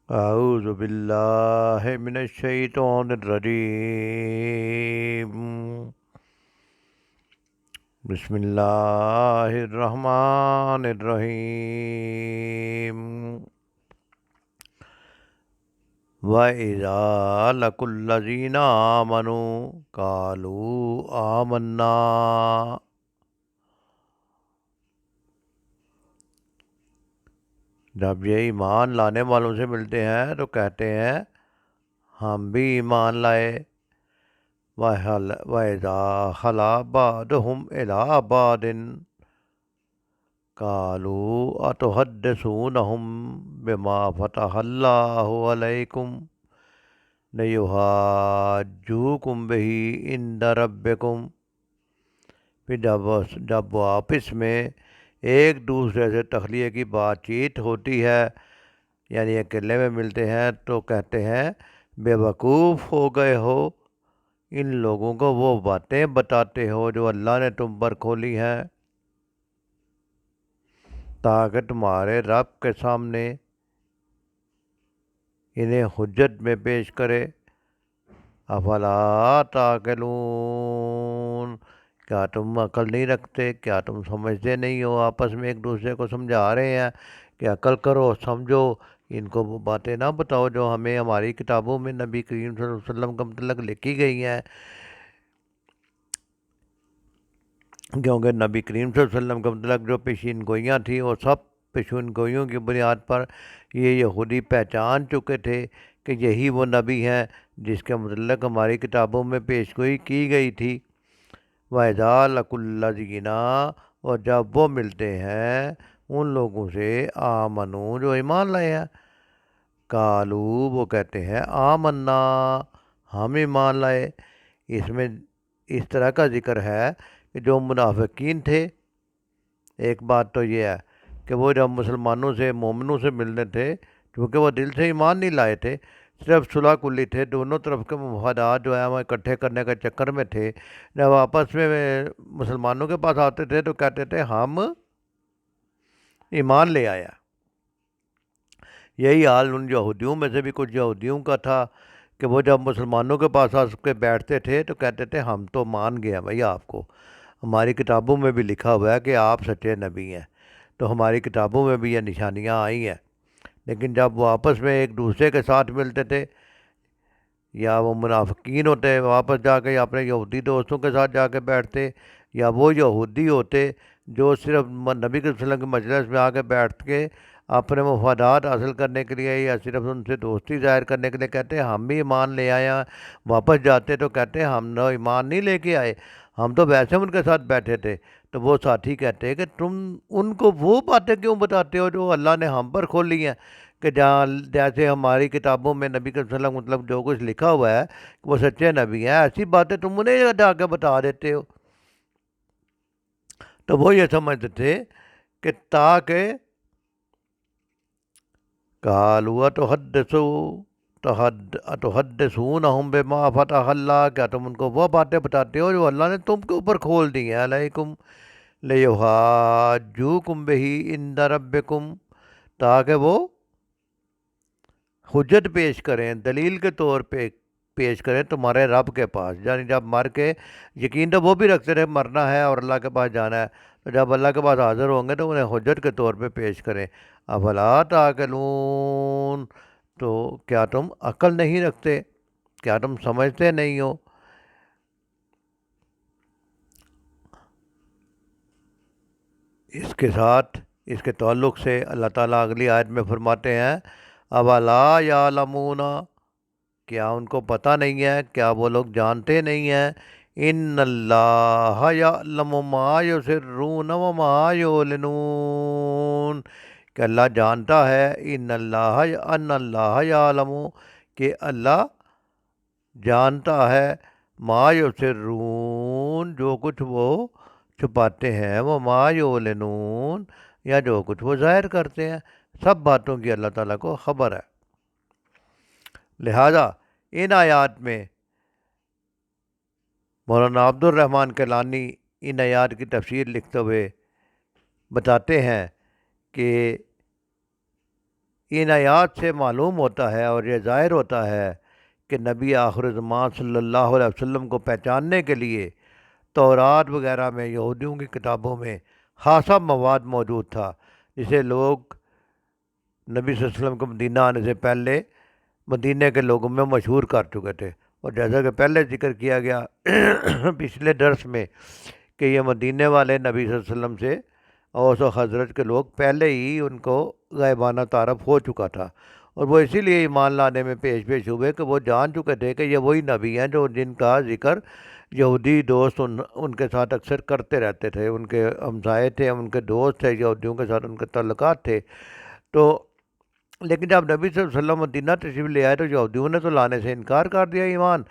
اعوذ باللہ من الشیطان الرجیم، بسم اللہ الرحمن الرحیم۔ وَإِذَا لَقُوا الَّذِينَ آمَنُوا قَالُوا آمَنَّا۔ جب یہ ایمان لانے والوں سے ملتے ہیں تو کہتے ہیں ہم بھی ایمان لائے۔ وَإِذَا خَلَا بَعْضُهُمْ إِلَىٰ بَعْضٍ قَالُوا أَتُحَدِّثُونَهُم بِمَا فَتَحَ اللَّهُ عَلَيْكُمْ لِيُحَاجُّوكُم بِهِ عِندَ رَبِّكُمْ۔ پھر جب وہ آپس میں ایک دوسرے سے تخلیہ کی بات چیت ہوتی ہے، یعنی اکیلے میں ملتے ہیں، تو کہتے ہیں بے وقوف ہو گئے ہو، ان لوگوں کو وہ باتیں بتاتے ہو جو اللہ نے تم پر کھولی ہیں، تاکہ تمہارے رب کے سامنے انہیں حجت میں پیش کرے۔ افلا تعقلون، کیا تم عقل نہیں رکھتے؟ کیا تم سمجھتے نہیں ہو؟ آپس میں ایک دوسرے کو سمجھا رہے ہیں کہ عقل کرو، سمجھو، ان کو وہ باتیں نہ بتاؤ جو ہمیں ہماری کتابوں میں نبی کریم صلی اللہ علیہ وسلم کا متعلق لکھی گئی ہیں، کیونکہ نبی کریم صلی اللہ علیہ وسلم کا متعلق جو پیشین گوئیاں تھیں وہ سب پیشین گوئیوں کی بنیاد پر یہ یہودی پہچان چکے تھے کہ یہی وہ نبی ہیں جس کے متعلق ہماری کتابوں میں پیش گوئی کی گئی تھی۔ وَإِذَا لَقُوا الَّذِينَ، اور جب وہ ملتے ہیں ان لوگوں سے آمنو جو ایمان لائے ہیں، کالو وہ کہتے ہیں آمنا ہم ایمان لائے۔ اس میں اس طرح کا ذکر ہے کہ جو منافقین تھے، ایک بات تو یہ ہے کہ وہ جب مسلمانوں سے مومنوں سے ملنے تھے، کیونکہ وہ دل سے ایمان نہیں لائے تھے، صرف صلح کلی تھے، دونوں طرف کے مفادات جو ہے وہ اکٹھے کرنے کے چکر میں تھے، جب آپس میں مسلمانوں کے پاس آتے تھے تو کہتے تھے ہم ایمان لے آیا۔ یہی حال ان یہودیوں میں سے بھی کچھ یہودیوں کا تھا کہ وہ جب مسلمانوں کے پاس آ کے بیٹھتے تھے تو کہتے تھے ہم تو مان گئے بھائی، آپ کو ہماری کتابوں میں بھی لکھا ہوا ہے کہ آپ سچے نبی ہیں، تو ہماری کتابوں میں بھی یہ نشانیاں آئی ہیں۔ لیکن جب وہ آپس میں ایک دوسرے کے ساتھ ملتے تھے، یا وہ منافقین ہوتے واپس جا کے اپنے یہودی دوستوں کے ساتھ جا کے بیٹھتے، یا وہ یہودی ہوتے جو صرف نبی کے وسلم کے مجلس میں آ کے بیٹھ کے اپنے مفادات حاصل کرنے کے لیے یا صرف ان سے دوستی ظاہر کرنے کے لیے کہتے ہیں ہم بھی ایمان لے آئے ہیں، واپس جاتے تو کہتے ہیں ہم نہ ایمان نہیں لے کے آئے، ہم تو ویسے ان کے ساتھ بیٹھے تھے۔ تو وہ ساتھی کہتے ہیں کہ تم ان کو وہ باتیں کیوں بتاتے ہو جو اللہ نے ہم پر کھولی ہیں، کہ جہاں جیسے ہماری کتابوں میں نبی صلی اللہ علیہ وسلم مطلب جو کچھ لکھا ہوا ہے کہ وہ سچے نبی ہیں، ایسی باتیں تم انہیں جا کے بتا دیتے ہو۔ تو وہ یہ سمجھتے تھے کہ تاکہ قالوا اتحدثونہم بما فتح اللہ، کیا تم ان کو وہ باتیں بتاتے ہو جو اللہ نے تم کے اوپر کھول دی ہیں، علیکم لیحاجوکم بہ عند ربکم، تاکہ وہ حجت پیش کریں، دلیل کے طور پہ پیش کریں تمہارے رب کے پاس، یعنی جب مر کے یقین تو وہ بھی رکھتے رہے مرنا ہے اور اللہ کے پاس جانا ہے، تو جب اللہ کے پاس حاضر ہوں گے تو انہیں حجت کے طور پہ پیش کریں۔ افلا تعقلون، تو کیا تم عقل نہیں رکھتے؟ کیا تم سمجھتے نہیں ہو؟ اس کے ساتھ اس کے تعلق سے اللہ تعالیٰ اگلی آیت میں فرماتے ہیں اولا یعلمون، کیا ان کو پتہ نہیں ہے، کیا وہ لوگ جانتے نہیں ہیں، ان اللہ یعلم ما یسرون وما یعلنون، کہ اللہ جانتا ہے، ان اللہ یعلم، کہ اللہ جانتا ہے، ما یسرون جو کچھ وہ چھپاتے ہیں، وہ ما یعلنون یا جو کچھ وہ ظاہر کرتے ہیں، سب باتوں کی اللہ تعالیٰ کو خبر ہے۔ لہذا ان آیات میں مولانا عبد الرحمن کیلانی ان آیات کی تفسیر لکھتے ہوئے بتاتے ہیں کہ ان آیات سے معلوم ہوتا ہے اور یہ ظاہر ہوتا ہے کہ نبی آخر زمان صلی اللہ علیہ وسلم کو پہچاننے کے لیے تورات وغیرہ میں یہودیوں کی کتابوں میں خاصا مواد موجود تھا، جسے لوگ نبی صلی اللہ علیہ وسلم کو مدینہ آنے سے پہلے مدینہ کے لوگوں میں مشہور کر چکے تھے۔ اور جیسا کہ پہلے ذکر کیا گیا پچھلے درس میں کہ یہ مدینے والے نبی صلی اللہ علیہ وسلم سے اوس و خزرج کے لوگ پہلے ہی ان کو غیبانہ تعارف ہو چکا تھا، اور وہ اسی لیے ایمان لانے میں پیش ہوئے کہ وہ جان چکے تھے کہ یہ وہی نبی ہیں جو جن کا ذکر یہودی دوست ان کے ساتھ اکثر کرتے رہتے تھے، ان کے ہمسائے تھے، ان کے دوست تھے، یہودیوں کے ساتھ ان کے تعلقات تھے۔ تو لیکن جب نبی صلی اللہ علیہ وسلم مدینہ تشریف لے آئے تو یہودیوں نے تو لانے سے انکار کر دیا ایمان،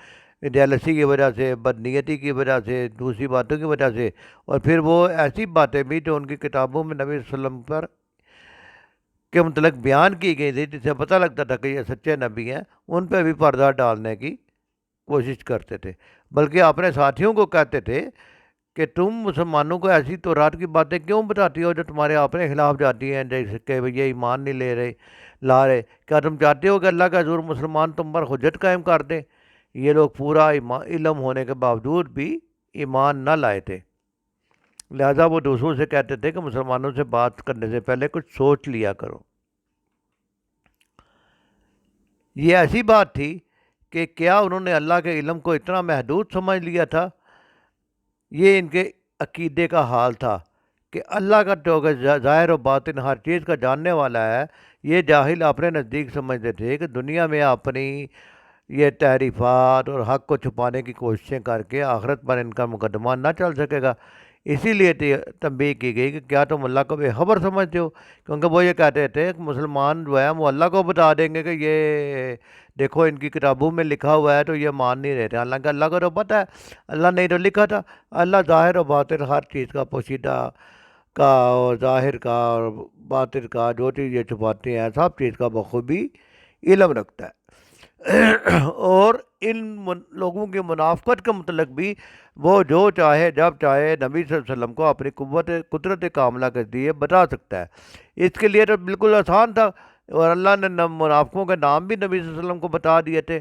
جیلسی کی وجہ سے، بدنیتی کی وجہ سے، دوسری باتوں کی وجہ سے، اور پھر وہ ایسی باتیں بھی جو ان کی کتابوں میں نبی صلی اللہ علیہ وسلم پر کے متعلق بیان کی گئی تھی، جس سے پتہ لگتا تھا کہ یہ سچے نبی ہیں، ان پہ بھی پردہ ڈالنے کی کوشش کرتے تھے، بلکہ اپنے ساتھیوں کو کہتے تھے کہ تم مسلمانوں کو ایسی تورات کی باتیں کیوں بتاتی ہو جو تمہارے اپنے خلاف جاتی ہیں، جیسے کہ یہ ایمان نہیں لا رہے، کیا تم چاہتے ہو کہ اللہ کا حضور مسلمان تم پر حجت قائم کر دیں؟ یہ لوگ پورا علم ہونے کے باوجود بھی ایمان نہ لائے تھے، لہذا وہ دوسروں سے کہتے تھے کہ مسلمانوں سے بات کرنے سے پہلے کچھ سوچ لیا کرو۔ یہ ایسی بات تھی کہ کیا انہوں نے اللہ کے علم کو اتنا محدود سمجھ لیا تھا؟ یہ ان کے عقیدے کا حال تھا کہ اللہ کا جو ظاہر و باطن ہر چیز کا جاننے والا ہے۔ یہ جاہل اپنے نزدیک سمجھتے تھے کہ دنیا میں اپنی یہ تحریفات اور حق کو چھپانے کی کوششیں کر کے آخرت پر ان کا مقدمہ نہ چل سکے گا، اسی لیے تنبیہ کی گئی کہ کیا تم اللہ کو بے خبر سمجھتے ہو؟ کیونکہ وہ یہ کہتے تھے کہ مسلمان جو ہے وہ اللہ کو بتا دیں گے کہ یہ دیکھو ان کی کتابوں میں لکھا ہوا ہے، تو یہ مان نہیں رہتے، حالانکہ اللہ کو تو پتہ ہے، اللہ نے تو لکھا تھا۔ اللہ ظاہر و باطن ہر چیز کا، پوشیدہ کا اور ظاہر کا اور باطن کا، جو چیز یہ چھپاتے ہیں سب چیز کا بخوبی علم رکھتا ہے۔ اور ان لوگوں کی منافقت کے متعلق بھی وہ جو چاہے جب چاہے نبی صلی اللہ علیہ وسلم کو اپنی قدرت کاملہ کے ذریعے بتا سکتا ہے۔ اس کے لیے تو بالکل آسان تھا، اور اللہ نے منافقوں کے نام بھی نبی صلی اللہ علیہ وسلم کو بتا دیے تھے،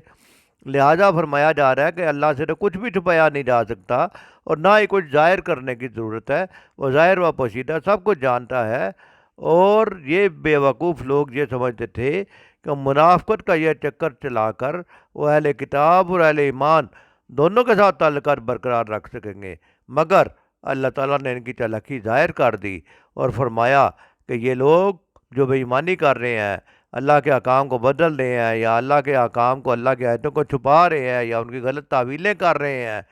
لہٰذا فرمایا جا رہا ہے کہ اللہ سے تو کچھ بھی چھپایا نہیں جا سکتا، اور نہ ہی کچھ ظاہر کرنے کی ضرورت ہے، وہ ظاہر و پوشیدہ سب کچھ جانتا ہے۔ اور یہ بے وقوف لوگ یہ سمجھتے تھے کہ منافقت کا یہ چکر چلا کر وہ اہل کتاب اور اہل ایمان دونوں کے ساتھ تعلقات برقرار رکھ سکیں گے، مگر اللہ تعالیٰ نے ان کی چالاکی ظاہر کر دی اور فرمایا کہ یہ لوگ جو بے ایمانی کر رہے ہیں، اللہ کے احکام کو بدل رہے ہیں، یا اللہ کے احکام کو، اللہ کے آیتوں کو چھپا رہے ہیں، یا ان کی غلط تعویلیں کر رہے ہیں،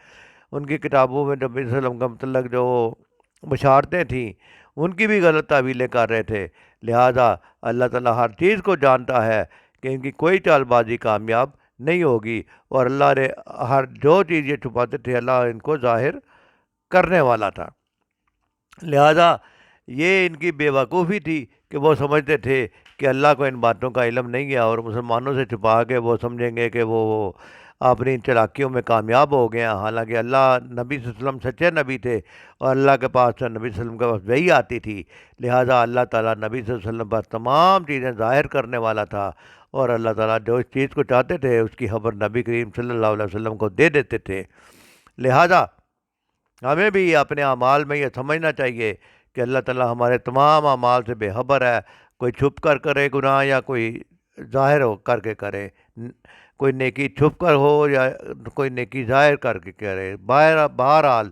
ان کی کتابوں میں نبی صلی اللہ علیہ وسلم کا متعلق جو بشارتیں تھیں ان کی بھی غلط تعویلیں کر رہے تھے، لہٰذا اللہ تعالیٰ ہر چیز کو جانتا ہے کہ ان کی کوئی چال بازی کامیاب نہیں ہوگی، اور اللہ نے ہر جو چیز یہ چھپاتے تھے اللہ ان کو ظاہر کرنے والا تھا۔ لہذا یہ ان کی بے وقوفی تھی کہ وہ سمجھتے تھے کہ اللہ کو ان باتوں کا علم نہیں ہے، اور مسلمانوں سے چھپا کے وہ سمجھیں گے کہ وہ اپنی چلاکیوں میں کامیاب ہو گئے ہیں، حالانکہ اللہ نبی صلی اللہ علیہ وسلم سچے نبی تھے، اور اللہ کے پاس نبی صلی اللہ علیہ وسلم کے پاس وحی آتی تھی، لہٰذا اللہ تعالیٰ نبی صلی اللہ علیہ وسلم پر تمام چیزیں ظاہر کرنے والا تھا، اور اللہ تعالیٰ جو اس چیز کو چاہتے تھے اس کی خبر نبی کریم صلی اللہ علیہ وسلم کو دے دیتے تھے۔ لہٰذا ہمیں بھی اپنے اعمال میں یہ سمجھنا چاہیے کہ اللہ تعالیٰ ہمارے تمام اعمال سے بے خبر ہے، کوئی چھپ کر کرے گناہ یا کوئی ظاہر ہو کر کے کرے، کوئی نیکی چھپ کر ہو یا کوئی نیکی ظاہر کر کے کرے، بہرحال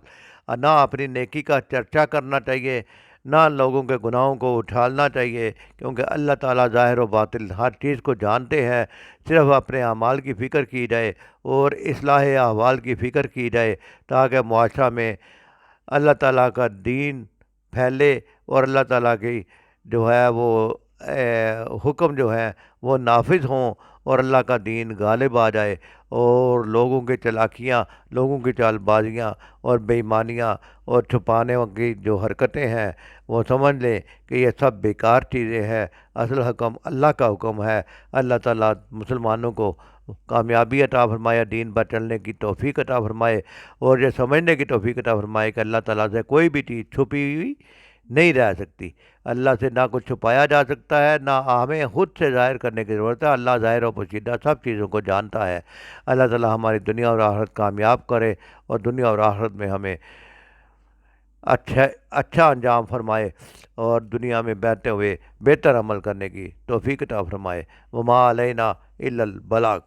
نہ اپنی نیکی کا چرچا کرنا چاہیے، نہ لوگوں کے گناہوں کو اٹھالنا چاہیے، کیونکہ اللہ تعالیٰ ظاہر و باطن ہر چیز کو جانتے ہیں، صرف اپنے اعمال کی فکر کی جائے اور اصلاح احوال کی فکر کی جائے، تاکہ معاشرہ میں اللہ تعالیٰ کا دین پھیلے اور اللہ تعالیٰ کی جو ہے وہ حکم جو ہے وہ نافذ ہوں، اور اللہ کا دین غالب آ جائے، اور لوگوں کی چلاکیاں، لوگوں کی چال بازیاں اور بے ایمانیاں اور چھپانے کی جو حرکتیں ہیں وہ سمجھ لیں کہ یہ سب بیکار چیزیں ہیں، اصل حکم اللہ کا حکم ہے۔ اللہ تعالیٰ مسلمانوں کو کامیابی عطا فرمائے، دین پر چلنے کی توفیق عطا فرمائے، اور یہ سمجھنے کی توفیق عطا فرمائے کہ اللہ تعالیٰ سے کوئی بھی چیز چھپی ہوئی نہیں رہ سکتی۔ اللہ سے نہ کچھ چھپایا جا سکتا ہے، نہ ہمیں خود سے ظاہر کرنے کی ضرورت ہے۔ اللہ ظاہر و پوشیدہ سب چیزوں کو جانتا ہے۔ اللہ تعالی ہماری دنیا اور آخرت کامیاب کرے، اور دنیا اور آخرت میں ہمیں اچھا اچھا انجام فرمائے، اور دنیا میں بہتے ہوئے بہتر عمل کرنے کی توفیق عطا فرمائے۔ وما علینا الا البلاغ۔